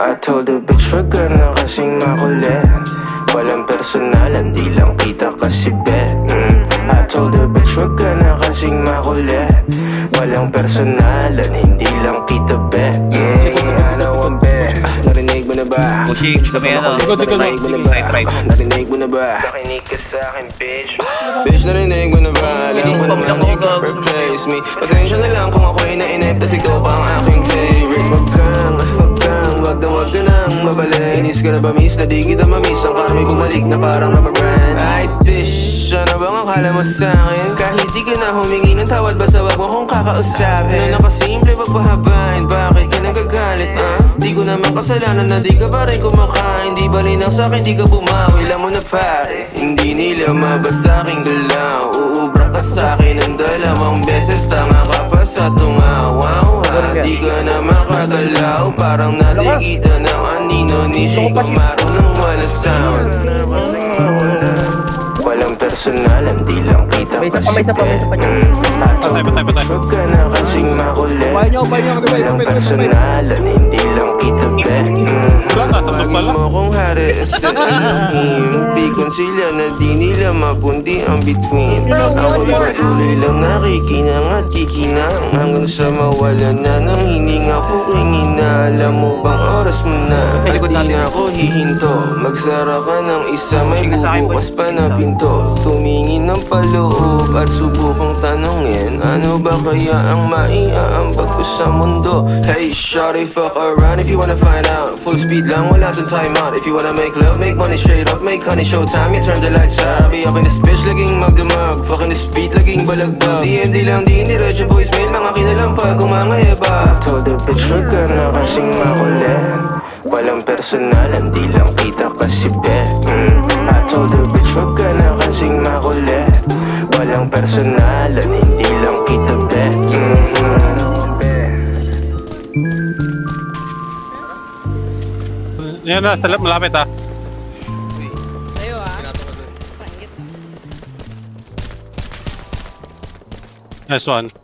I told the bitch wag ka na kasing makulit. Walang personalan, di lang kita kasi be. I told the bitch wag ka na kasing makulit. Walang personalan, hindi lang kita be. Yeah, ano ang be? Narinig mo na ba? Pushing, kami ano. Narinig mo na ba? Narinig mo na ba? Nakinig ka sa akin, bitch. Bitch, narinig mo na ba? Alam ko naman ikaw replace me. Pasensya na lang kung ako'y nainip, tas ikaw pa ang aking favorite. Wag ka nang mabalik. Inis ka na ba miss? Na di kita mamiss. Ang karmi bumalik na parang rubber band. Ay bitch, ano bang akala mo sa'kin? Kahit di ka na humingi ng tawad, basta wag mo kong kakausapin. Na nakasimple wag pahabain. Bakit ka nagagalit, Di ko naman kasalanan na di ka pa rin kumakain. Di ba rin ang sa'kin, di ka bumawi. Alam mo na pare, hindi nila mabasa aking galaw. Uubra ka sa'kin ng dalawang beses. Tanga ka pa sa tungawaw. Di ka na makagalaw. Parang natikita ng anino ni Chico marunong wala sound. Walang personalan, di lang kita kasi Patay. wag ka na kasing makulit. Walang personalan, hindi lang kita be. Lagi mo kong harassed anuhin. Bikon sila na di nila mapundi ang between. Ako'y patuloy lang nakikinang at kikinang hanggang sa mawala na ng hininga ko hingina. Alam mo bang oras mo na at di na ako hihinto. Magsara ka ng isa, may bubukas pa na pinto. Tumingin ng paloob at subukang tanongin, ano ba kaya ang maiaambag ko sa mundo? Hey shawty, fuck around if you wanna find out. Full speed lang, wala dun time out. If you wanna make love, make money straight up, make honey showtime. You turn the lights out, I'll be up in this bitch, laging magdamag. Fucking this beat, laging balagbag. DMD lang, di iniretso voicemail, mga kinalampag kung mga yaba. I told the bitch wag ka na kasing makulit. Walang personalan, di lang kita kasi be. I told the bitch wag ka na kasing makulit. Walang personalan, hindi lang kita be. Yan na, malapit Tayo Nice one.